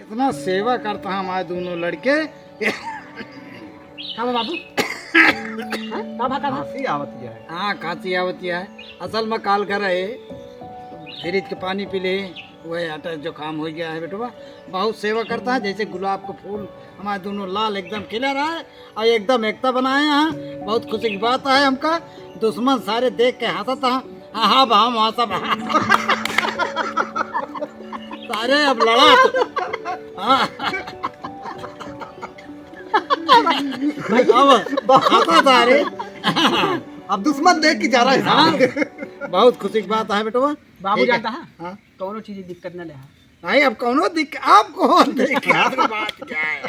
इतना सेवा करता है हमारे दोनों लड़के। हाँ बाबू खांसी आवती है। हाँ खांसी आवती है। असल में काल कर रहे फ्रिज के पानी पी ले, वह आटा जो काम हो गया है बेटवा। बहुत सेवा करता है, जैसे गुलाब का फूल हमारे दोनों लाल एकदम खिला रहा है और एकदम एकता बनाए हैं। बहुत खुशी की बात है हमका। दुश्मन सारे देख के हंसता है। हाँ हाँ बा वहाँ सब सारे अब लड़ा हाँ अब हंसा सारे। अब दुश्मन देख के जा रहा है। हाँ बहुत खुशी की बात है बेटवा। बाबू जानता है हाँ कौनो चीज दिक्कत न ले। नहीं अब कौनो दिक्कत, अब कौन दिक्कत बात क्या है?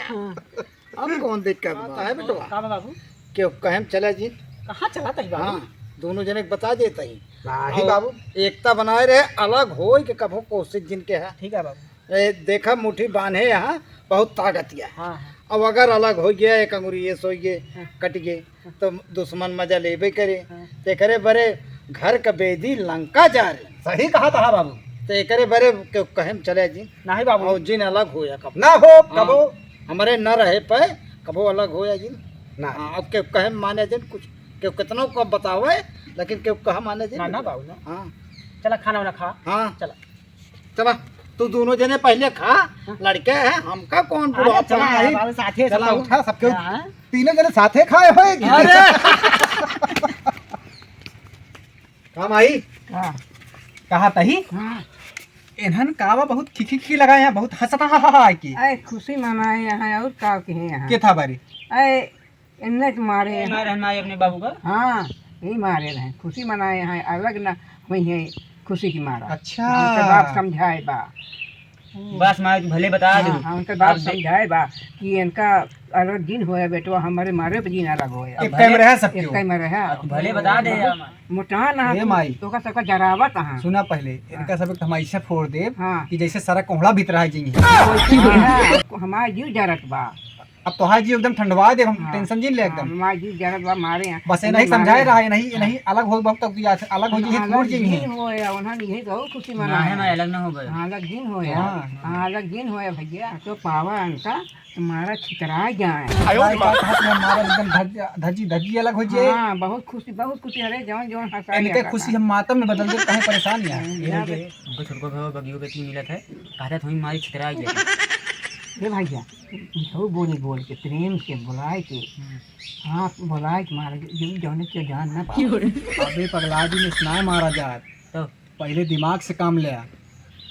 अब कौन दिक्कत बात है बेटवा? का बाबू क्यों कहें चला जी? कहाँ चलाता है बाबू? हाँ दोनों जने के बता देता ही। नहीं बाबू, एकता बनाए रहे, अलग हो के कभो कोशिश जिनके है। ठीक है बाबू। देखा मुट्ठी बांधे यहाँ बहुत ताकत है। हाँ अब अगर अलग हो गया एक अंगुरी ये सो गए कट गए तो दुश्मन मजा लेबे करे। ते करे बरे घर का बेदी लंका जा रहे। सही कहा था बाबू। ते करे बरे क्यों कहें चले जी? नहीं बाबू और जिन अलग हो या कब ना हो कबो हमारे न रहे पे कबो अलग हो या जिन ना। हाँ अब क्यों कहे माने जिन कुछ क्यों कितनों को बतावे लेकिन क्यों कहा माने जिन ना ना बाबू ना। हाँ चला खाना वाना खा। हाँ चला चला तू दोनों जने पहले खा। लड़के हैं हमका कौन बुला चला बाबू साथे चला सब उठा सबके हाँ। तीनों जने साथे खाए होएगी। अरे काम आई हाँ कहा तही हाँ। इन्हन कावा बहुत खिखी लगाए हैं, बहुत हंसता हा की अरे खुशी मनाए यहाँ और का के हैं यहाँ। के था बारी अरे इन्ने तो मारे हैं। मारे हमारे अपने बाबू का। हाँ यही मारे रहे, खुशी मनाए यहाँ अलग ना वही है खुशी की मारा। अच्छा। उनके बाप समझाए बा। बस मारे भले बता दो। हाँ उनके बाप समझाए बा कि इनका अलग दिन होया बेटवा, हमारे मारे पे दिन अलग होया। एक टाइम रह सकते एक हो। टाइम में रहा भले बता दे। मोटा ना हे माई। तो का सबका जरावत हाँ। सुना पहले इनका सब हम ऐसा फोड़ दे हाँ कि जैसे सारा कोहड़ा भीतर आ जाएंगे। हमारा जीव जरत बा। अब तोहार जी एकदम ठंडवा दे, हम हाँ। टेंशन जिन ले एकदम। हमारा जीव जरत बा मारे हैं। बस ये नहीं समझाए रहा है, नहीं नहीं अलग हो बहुत तक अलग हो जाए टूट जाएंगे। दिन होया उन्होंने यही तो खुशी ना है मनाया। मैं अलग ना हो गए। हाँ अलग दिन होया। हाँ। हाँ अलग दिन होया भैया। तो पावा उनका तुम्हारा छितरा जाए। हमारा एकदम धजी धजी अलग हो जाए। हाँ बहुत खुशी अरे जौन जौन हंसा इनके खुशी हम मातम में बदल दे, कहीं परेशान यार। उनको छोटको भाव बगियो के तीन मिलत है कहता थोड़ी मारी छितरा गया। ये भैया वो बोल के प्रेम से बुलाए के हाँ बुलाए के मार जौन के जान ना पाओ। अबे पगला जी ने स्नाय मारा जात तो पहले दिमाग से काम लिया।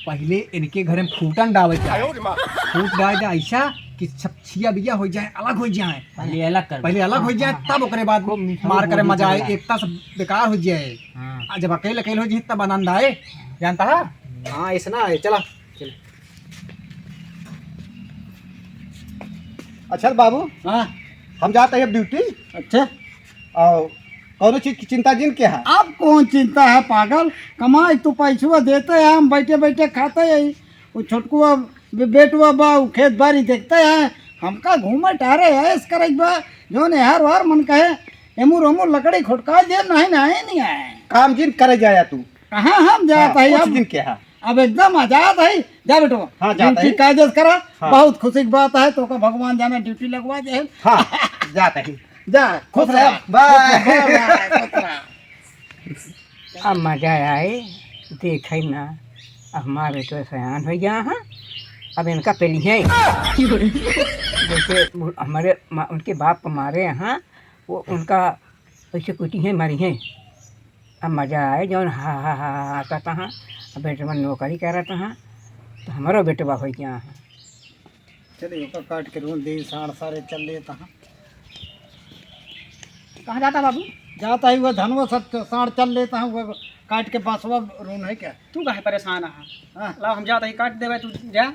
पहले इनके घर में फूटन डाले जाए, फूट डाल जाए ऐसा कि सब छिया बिया हो जाए, अलग हो जाए। पहले अलग कर। पहले अलग हो जाए तब ओकरे बाद मार करे मजा आए, एकता सब बेकार हो जाए। हाँ जब अकेले अकेले हो जाए तब आनंद आए, जानता है? हाँ ऐसा है। चला अच्छा बाबू। हाँ हम जाते हैं ड्यूटी अच्छा और कौन चीज की चिंता जिन क्या है? अब कौन चिंता है पागल? कमाई तो पैसवा देते हैं, हम बैठे बैठे खाते हैं। वो छोटकुआ बेटुआ बा वो खेत बाड़ी देखते हैं, हमका घूमे टहरे है इस करे बा जो ने हर बार मन कहे एमुर अमुर लकड़ी खुटका दे नहीं आए। काम जिन करे जाया तू। कहाँ हम जाता है कुछ अब? दिन क्या है? अब एकदम आजाद है। जा बेटो हाँ, जाता है। कायदे से करा। हाँ। बहुत खुशी की बात है तो का भगवान जाने ड्यूटी लगवा दे। हाँ जाते ही। जा खुश रह। बाय। अब मजा आए देखे ना। अब हमारे तो सयान हो गया है। अब इनका पहली है जैसे हमारे उनके बाप को मारे यहाँ वो उनका ऐसे कुटी है मरी है। अब मजा आए जौन हा आता था। अब बेटवा नौकरी कर रहा था तो हमारा बेटवा हो गया है। चलिए काट के रूल दे साढ़ सारे चल लेता है। कहाँ जाता बाबू? जाता ही वह धनवा सब साढ़ चल लेता हूँ। वह काट के बासवा रून है क्या? तू काहे परेशान है? हाँ लाओ हम जाता ही काट देवे तू जा।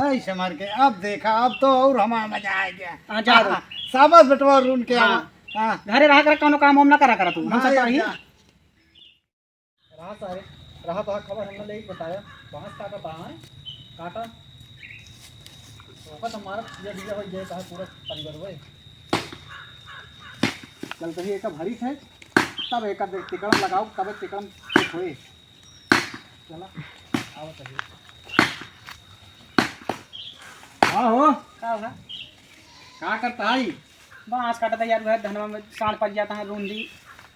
ऐसे मार के अब देखा अब तो और हमारा मजा आ गया। हाँ, जा दो। साबस बेटवा रून के। हाँ। हाँ घरे रह कर कौनो काम हम ना करा तू। हम सब ही रहा सारे रहा तो खबर हमने ले बताया बांस काटा बाहर काटा वक्त हमारा ये दिया हो जाए कहा पूरा परिवार हुए चल तो एक भरी थे तब एक टिकड़म लगाओ तब टिकड़म हुए। चला आओ सही हाँ हो का होगा क्या करता है बाँस काटा था यार, वह धनवा में साढ़ पड़ जाता है रूंदी।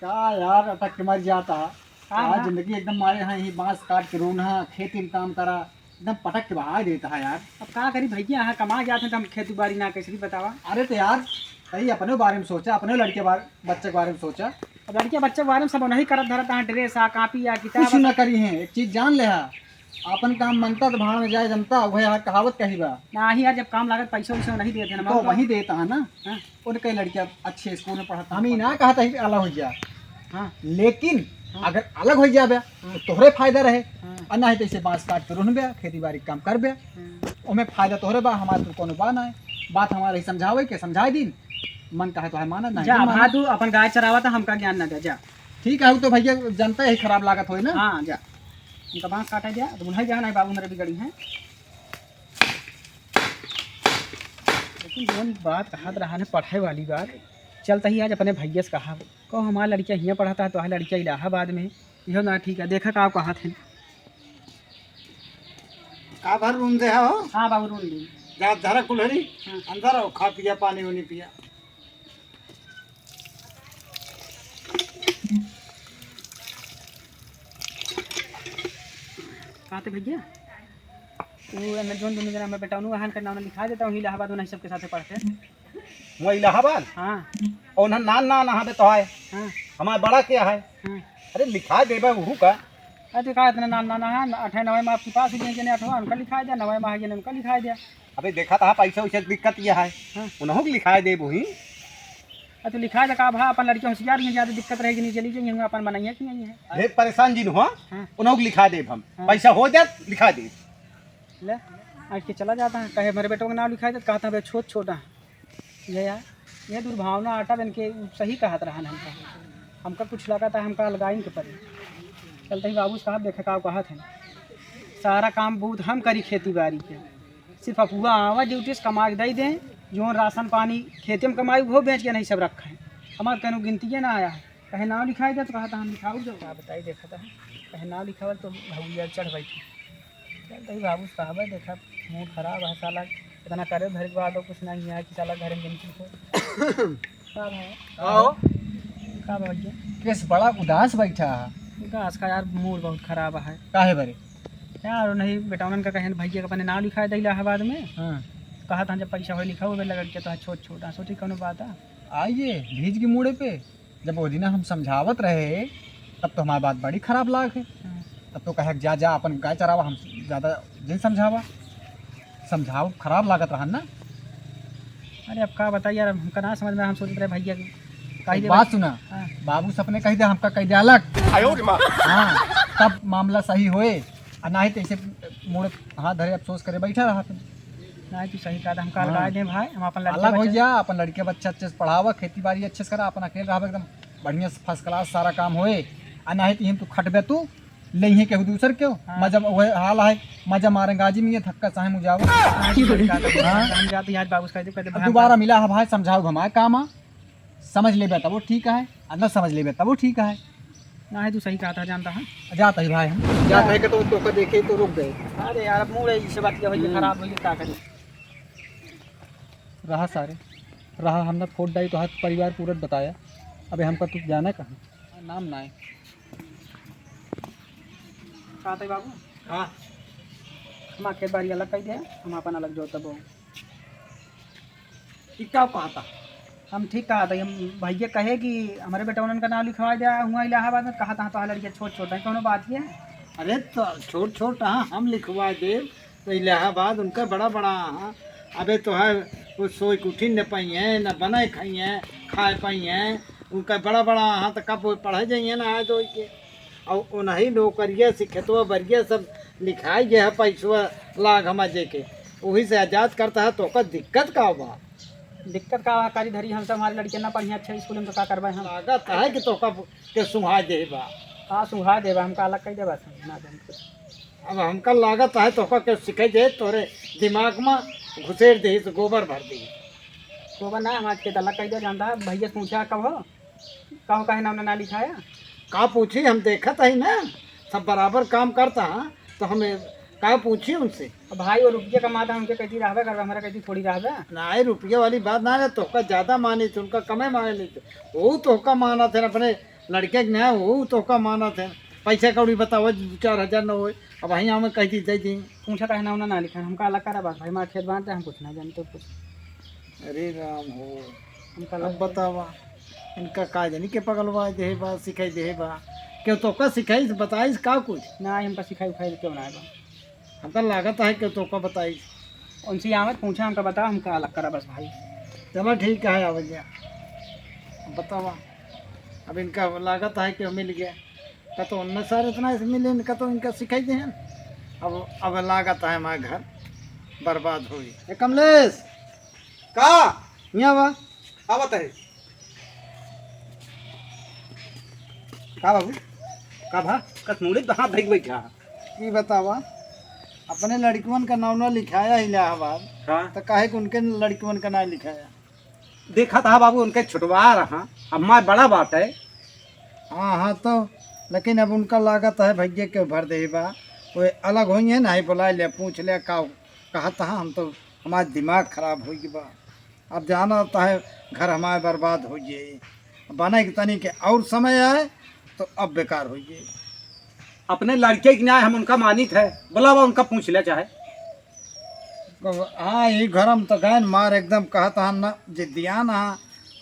क्या यार अटक के मर जाता है। हाँ, आज हाँ। जिंदगी एकदम मारे हैं ही बांस काट के रोना खेती में काम करा एकदम पटक के बहा देता है यार। अब का करी भैया, यहाँ कमा जाते हैं तो हम खेती बाड़ी ना कैसे भी बतावा। अरे तो यार सही अपने बारे में सोचा, अपने लड़के बच्चे के बारे में सोचा। अब लड़के बच्चे के बारे में सब नहीं करत धरत है, ड्रेस आ कापी आ कुछ किताब न करी है, एक चीज जान ले हा, अपन काम मनता तो भाड़ में जाए जनता, वह यार कहावत कही बा। ना ही यार, जब काम लागत पैसा वैसा नहीं देते ना तो वही देता है ना। हाँ। उनके लड़कियां अच्छे स्कूल में पढ़ता, हम ही ना कहा था कि अलग हो जा, हाँ लेकिन अगर अलग हो जाबे तो तोहरे फायदा रहे। हाँ। और ना ही तो इसे बांस काट के रुन बे, खेती बाड़ी काम कर बे, ओमे फायदा तोहरे बा, हमारे तो कोनो बा ना है। बात हमारे ही समझावे के समझाए दिन, मन कहे तो है माना नहीं जा माना। भादू अपन गाय चरावा था, हमका ज्ञान ना दे जा। ठीक है, वो तो भैया जनता ही खराब लागत हो ना। हाँ जा, उनका बाँस काटा दिया तो उन्हें जाना है, बाबू मेरे बिगड़ी है। लेकिन जौन बात कहा रहा है पढ़ाई वाली बात, चलता ही आज अपने भैया से कहा कहो हमारा लड़किया यहाँ पढ़ाता है तो लड़किया इलाहाबाद में, यहो ना ठीक है। देखा का कहा थे। का भर रूम दे हो हाँ बाबू रोन ली। जा धरा कुल्हड़ी हाँ। अंदर आओ, खा पिया पानी उनी पिया। कहा थे भैया वो जोन दोनों जना मैं बेटा वहाँ का नाम लिखा देता हूँ, इलाहाबाद उन्हें सबके साथ पढ़ते हैं। वो इलाहाबाद हाँ और ना ना ना पे तो है हाँ हमारा बड़ा क्या है। हाँ। अरे लिखा देबा वहू का। अरे कहा इतना नाम नाना है, 8 9 माह आपके पास ही जने 8वां उनका लिखा दिया, 9 माह जने उनका लिखा दिया। अबे देखा था पैसा वैसा दिक्कत यह है, हाँ। उन्होंने लिखा दे वही। अरे तो लिखा था, कहा भा अपन लड़कियों होशियार हैं, ज़्यादा दिक्कत रहेगी नहीं, चली जाएंगे अपन बनाइए कि नहीं है। ढेर परेशान जिन हो, हाँ। उन्होंने लिखा दे हम, हाँ। पैसा हो जाए लिखा दे। ले आज के चला जाता है, कहे मेरे बेटों का नाम लिखा दे, कहता है छोट छोटा ये यार, ये दुर्भावना आटा बन के सही कहत रहा हमका कुछ लगा था, हमका अलगाइन के परे चलते ही बाबू साहब देखे का कहा थे सारा काम बहुत हम करी खेती बाड़ी के, सिर्फ अफुआ आवा ड्यूटी से कमा के दे दें, जो राशन पानी खेती में कमाई वो बेच के नहीं सब रखा है। हमारे कहने गिनती ना आया है, कहे नाम लिखाई दे तो कहा था हम लिखाऊ जो क्या बताई देखा था, कहे नाम लिखावल तो भैया चढ़ बैठी। चलते ही बाबू साहब देखा मूड खराब है, साला इतना करे घर के बाद कुछ नहीं है कि साला घर में गिनती को आओ का भैया केस बड़ा उदास बैठा है। घास का यार मूड बहुत खराब है काहे बरे। यार, नहीं बेटा उन्होंने कहे भैया का अपने नाम लिखा है इलाहाबाद में, हाँ। कहा था जब परीक्षा हो लिखा हुआ लगा के तो छोट छोटा सोची कौन बात है। आइए भीज के मूड़े पे, जब वो दिन हम समझावत रहे तब तो हमारी बात बड़ी खराब लाग है। तब तो कहे जा जा अपन गाय चरावा, हम ज़्यादा जिन समझावा समझाओ खराब लागत रहा ना। अरे अब क्या बताइए यार, हमका ना समझ में, हम सोच रहे भैया कही दे बात सुना, हाँ। बाबू सपने कही दे हमका कही दे अलग। हाँ तब मामला सही होए, और ना ही तो ऐसे मुड़ हाथ धरे अफसोस करे बैठा रहा तुम। नहीं तू सही कहा था, हमका हाँ। अलगा दे भाई, हम अपन अलग हो लड़के जा, अपन लड़के बच्चे अच्छे से पढ़ावा, खेती बाड़ी अच्छे से करा, अपन अकेले रहा एकदम बढ़िया से फर्स्ट क्लास सारा काम होए। और ना ही तो तू खटबे तू ले ही केहू दूसर क्यों। हाँ। मजा वह हाल है, मजा मारे गाजी में ये धक्का चाहे मुझे आओ। हम जाते यार बाबू कह दे अब दोबारा मिला है भाई, समझाओ हमारे काम आ, समझ ले तब वो ठीक है, और न समझ ले तब वो ठीक है। ना है तू सही कहा था, जानता है। जाता है भाई, हम जाता है कि तो देखे तो रुक गए। अरे यार अब मूड है बात क्या भैया खराब हो गई, क्या करें। रहा सारे रहा, हमने फोट डाई तो हाथ परिवार पूरा बताया। अबे हमका तू जाना कहाँ, नाम ना है। कहा था बाबू हाँ हम खेत बाड़ी अलग कह दे, हम अपन अलग जो तब क्या कहा था। हम ठीक कहा था, हम भैया कहे कि हमारे बेटा उन्होंने का नाम लिखवा दिया हुआ इलाहाबाद में, कहा था तो लड़कियाँ छोट छोटा है, कौन बात ये। अरे तो छोट छोट हाँ हम लिखवा दे तो इलाहाबाद उनका बड़ा बड़ा हाँ। अबे तो है वो सोई उठी न पाई है, न बनाए खाई हैं, खाए पाई हैं, उनका बड़ा बड़ा हाँ तो कब वो पढ़े जाइए ना आज के, और उन्हीं नौकरिया सिखेतवा बरिया सब लिखाई गया है पैसवा लाग हम जे के, वही से आजाद करता है तो दिक्कत का बा। दिक्कत का कारी धरी, हम सब हमारी लड़कियाँ ना पढ़ी अच्छे स्कूल में तो क्या करवाए हम। लागत है कि तो के सुहा दे बा। हाँ सुहा देवा, हमका अलग कह देवा ना दे। अब हमका लागत है तो के सिखे दे, तोरे दिमाग में घुसेर दे तो गोबर भर दी। तो ना हम आज के अलग कह दे, जानता है भैया से पूछा कब हो, कहो कहे नाम ना लिखाया। का पूछी, हम देखत है ना सब बराबर काम करता है तो हमें का पूछिए उनसे। अब भाई वो रुपये कमाता उनके कहती रहबे कर हमारा कहती थोड़ी रहबे। ना रुपये वाली बात ना है, तोहका ज्यादा मानी थी, उनका कमे माने ली थे। वो तोहका माना थे अपने लड़के के नया, वो तोहका माना थे। पैसे कौड़ी बताओ 4,000 न हो, अब वहीं हमें कह दी दे दी। पूछा कहना उन्हें ना लिखा हमका अलग करा बस भाई हमारा खेत बांधते हम कुछ ना जानते कुछ। अरे राम हो, हमका अब अलग बतावा इनका का जानी के पगलवा दे बा सिखाई दे बा, क्यों तोहका सिखाई बताइस का कुछ? ना हमका सिखाई उखाई क्यों ना है हमका लागत है कि तोहका बताइस। उनसे आमद पूछा हमका बता हमका अलग करा बस भाई। चलो ठीक है आवजिया बतावा। अब इनका लागत है कि मिल गया का तो उन सर इतना इस मिले इनका तो इनका सिखाई दे। अब लागत है हमारे घर बर्बाद हो गई। कमलेश का यहाँ बा का बताए का बाबू का भा कस मुड़े कहाँ भाई बैठा की बतावा। अपने लड़कियों का नाम ना लिखाया इलाहाबाद, हाँ तो काहे कि उनके लड़कियों का नाम लिखाया। देखा था बाबू उनके छुटवा रहा हमारा बड़ा बात है। हाँ हाँ तो लेकिन अब उनका लागत है भैया के भर दे बा, वो अलग हुई है ना, ही बुला लिया पूछ लिया का कहा था। हम तो हमारा दिमाग खराब हो गई बा, अब जाना होता है घर हमारे बर्बाद हो जाए। बने के तनी के और समय आए तो अब बेकार हो जाए। अपने लड़के की न्याय हम उनका मानित है, बुलावा उनका पूछ लिया चाहे। हाँ ये घर हम तो गए मार एकदम कहा था ना जिद्दिया ना।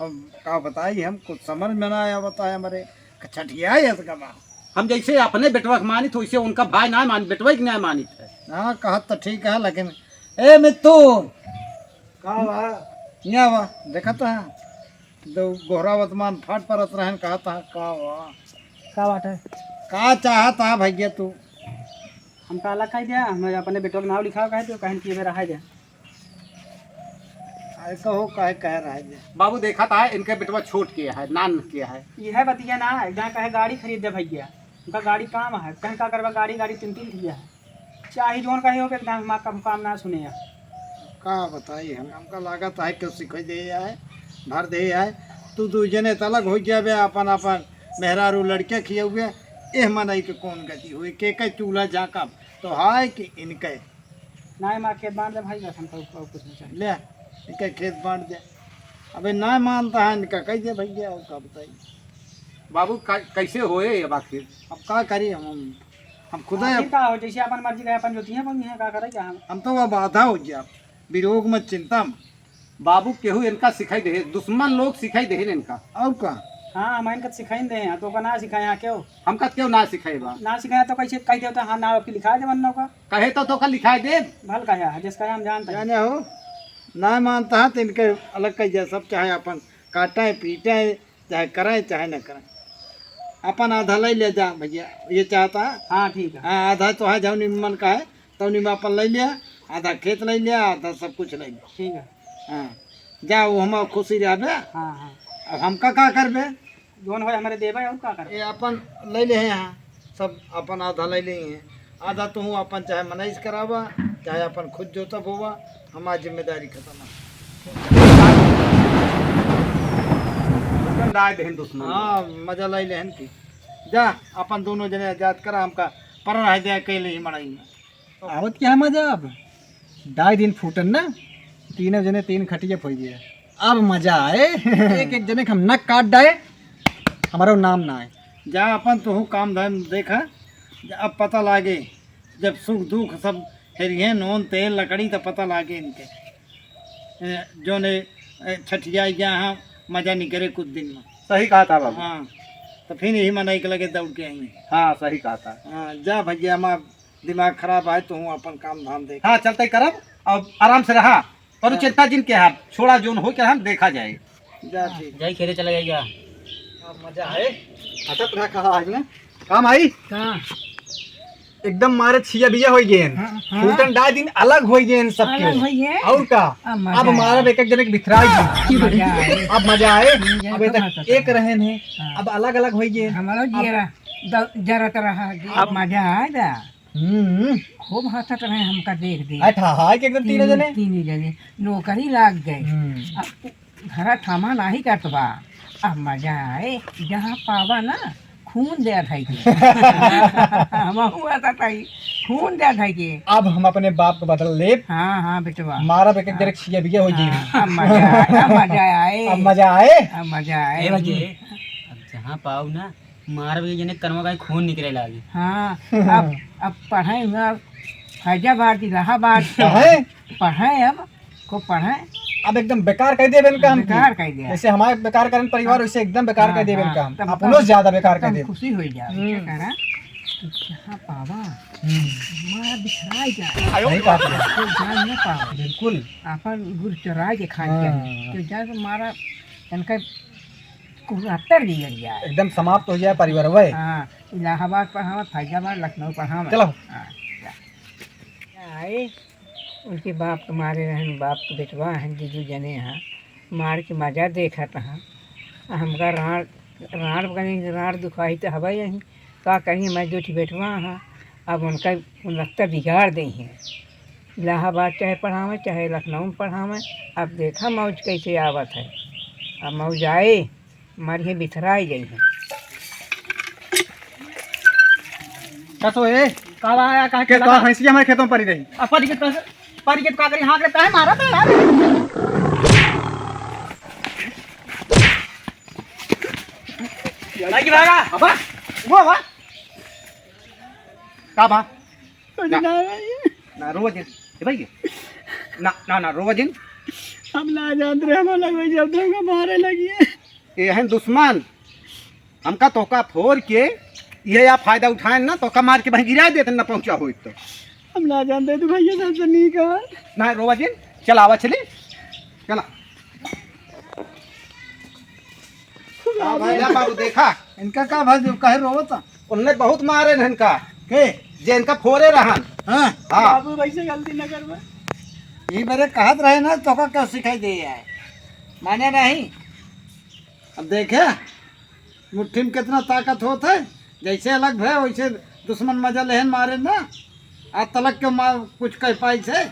अब का बताई हम कुछ समझ में ना आया, बताया हमारे छठिया है इसका बा। हम जैसे अपने बेटवा के मानित वैसे उनका भाई ना मान बेटवा की न्याय मानित है। हाँ कहा तो ठीक है, लेकिन ए मित्तू कहा बा यहाँ बा देखा था दो गोहरा वर्तमान फाट परत रहन कहा था का बा क्या बात है का चाहता भैया तू। हमका अलग कह दिया मैं अपने बेटों का नाम लिखा कहे तो कहन किए मेरा है अरे कहो काहे कह रहा है जे। बाबू देखा था इनके बेटवा छोट किया है नान किया है। ये है बतिया ना जहाँ कहे गाड़ी खरीद दे भैया उनका गाड़ी काम है कहीं का करवा गाड़ी गाड़ी 3-3 दिया है चाहे जोन कहे हो कि माँ का काम ना सुने का बताई हमका लागत है क्यों सिख दे है भर दे है। तू दू जने तो अलग हो जाबे अपन अपन मेहरारू लड़के खिए हुए एह मनई के कौन गति हुई के चूल्हा झाँका तो हाय कि इनके ना माँ खेत बांध दे भाई बस हमको और कुछ नहीं चाहिए। ले इनके खेत बांट दे। अबे ना मानता है इनका कह दे भैया और का बताइए। बाबू कैसे होए अब आखिर अब का करी हम खुद आखिर का हो जैसे अपन मर्जी का अपन जोती है बनी है का करे क्या हम तो अब आधा हो गया विरोग मत चिंता में। बाबू केहू इनका सिखाई दे दुश्मन लोग सिखाई दे इनका और का हाँ हम इनका सिखाई दे हैं तो का ना सिखाए यहाँ क्यों हमका क्यों ना सिखाएगा ना सिखाया तो कैसे कह देता हाँ ना आपकी लिखा दे बनना का कहे तो का लिखाई दे भल कहा है जिसका हम जानते हैं जाने हो ना मानता है तो इनके अलग कह जाए सब चाहे अपन काटे पीटे चाहे करें चाहे न करें अपन आधा ले ले जा भैया ये चाहता है। हाँ ठीक है हाँ आधा तो है जौनी मन का है तौनी में अपन ले लिया आधा खेत ले लिया आधा सब कुछ ले लिया। ठीक है हाँ जा वो हम खुशी रहे। हाँ हाँ अब हमका का करबे जोन हो हमारे देवा और का करे ये अपन ले ले हैं यहाँ सब अपन आधा ले ले हैं आधा तो हूँ अपन चाहे मनाइश करावा चाहे अपन खुद जोतब होवा हमारी जिम्मेदारी खत्म है। दुश्मन हाँ मजा ले लेहन की जा अपन दोनों जने आजाद करा हमका पर रह जाए अकेले ही मड़ाई में। आवत क्या मजा अब 2 दिन फूटन ना तीनों जने 3 खटिया फोई दिए अब मजा आए एक एक जने के हम नक काट डाए हमारा नाम ना आए। जा अपन तो हूँ काम धाम देखा अब पता लागे जब सुख दुख सब हेरिए नून तेल लकड़ी तो पता लागे इनके जो ने छठिया यहाँ मजा नहीं करे कुछ दिन में। सही कहा था बाबू। हाँ तो फिर यही मनाई के लगे दौड़ के आएंगे। हाँ सही कहा था। हाँ जा भैया हमारा दिमाग खराब है तो हूँ अपन काम धाम देख। हाँ चलते करब अब आराम से रहा पर चिंता जिन के है छोड़ा जोन हो के हम देखा जाए। जा ठीक जाई खेले चला जाएगा अब मजा है। अच्छा तरह कहा आज ने काम आई कहाँ एकदम मारे छिया बिया हो गए फूटन 2 दिन अलग हो गए सबके अलग होइए। और का अब मजा अब मारा एक एक जने के बिखरा गई मजा आए। अब मजा आए मजा अब तो तक आता एक रहन है हाँ। अब अलग अलग हो गए। हमारा जीरा जरत रहा अब मजा आएगा खूब हंसत रहे हमका देख देख अच्छा हाय के एकदम तीनों जने तीन जने नौकरी लाग गए अब घर थामा नहीं करतबा अब मजा आए जहाँ पावा ना खून दे था कि हम हुआ था ताई खून दे था कि अब हम अपने बाप को बदल ले, हाँ हाँ बेटवा मारा बेके जरे छिया बिया हो जी। हाँ, मजा आए अब मजा आए। अब मजा आए अब जहाँ पाओ ना मार भी जने कर्मा का खून निकले लागे। हाँ अब पढ़े हुआ फैजाबाद इलाहाबाद है पढ़े अब को पढ़े अब एकदम बेकार कर देबे इनका हम बेकार कह दिया जैसे हमारे बेकार करन परिवार वैसे एकदम बेकार हाँ, कर देबे हाँ, इनका हम तब- अपनों से ज्यादा बेकार कर तब देबे। खुशी हो जाए क्या करा जहाँ पावा मारा बिछराई जाए सही बात है, तो जान न पावा बिल्कुल। अपन गुड़ चुरा के खा हाँ। जाए तो जाके मारा इनका कुहत्तर दिया जाए एकदम समाप्त हो जाए परिवार वह। हाँ इलाहाबाद पढ़ावा फैजाबाद लखनऊ पढ़ावा चलो। हाँ, आए उनके बाप तुम्हारे रहन बाप के बेटवा हैं जीजू जने हैं मार के मजा देखा था हमका राण राण कहीं राण दुखाई तो हवा यहीं का कहीं मैं जो थी बेटवा हाँ अब उनका लगता बिगाड़ दी हैं इलाहाबाद चाहे पढ़ावें चाहे लखनऊ में पढ़ावें अब देखा मौज कैसे आवत है अब मौज आए हमारी बिथराई गई है कसो ए कब आया कहाँ के का भैंसिया हमारे खेतों में पड़ी रही। परी के का करी हाँ करता है मारा था यार लगी भागा अबा वो बा का बा ना ना रोज ए भाई ना ना ना रोज हम ना जानते रहे हम लगे जब तक मारे लगी है ये हैं दुश्मन हमका तोका फोड़ के ये या फायदा उठाए ना तोका मार के भाई गिरा देते ना पहुंचा हो तो हम ना जानते तू भैया सबसे नहीं कहा ना रोवा जी चल आवा चले चला बाबू देखा इनका का भाई कहे रोवता उनने बहुत मारे न इनका के जे इनका फोड़े रहन। हाँ हाँ बाबू वैसे गलती न कर ये मेरे कहत रहे ना तो का क्या सिखाई दे है माने नहीं। अब देखे मुट्ठी में कितना ताकत होता है जैसे अलग भय वैसे दुश्मन मजा लेहन मारे ना आज तलक के मार कुछ कह पाई से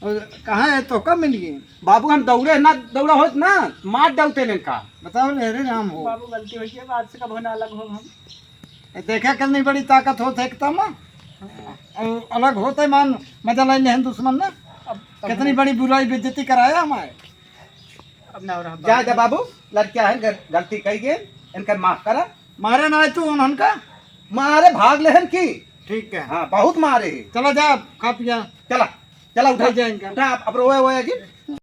और कहाँ है तो कब मिल गई बाबू हम दौड़े ना दौड़ा होत ना मार डलते इनका। बताओ ले रे राम हो बाबू गलती हुई है बाद से कब होना अलग हो हम देखा कितनी बड़ी ताकत होता है एकदम और अलग होता है मान मजा ले लेहन दुश्मन ना अब कितनी बड़ी बुराई बेइज्जती कराया हमारे। अब ना हो रहा जा जा बाबू लड़कियां है गलती कही गए इनका माफ करा। मारे ना है तू उनका मारे भाग लेहन की। ठीक है हाँ बहुत मारे। चला जा खा पिया चला चला उठा जाएंगे उठा अब रोए हुए जी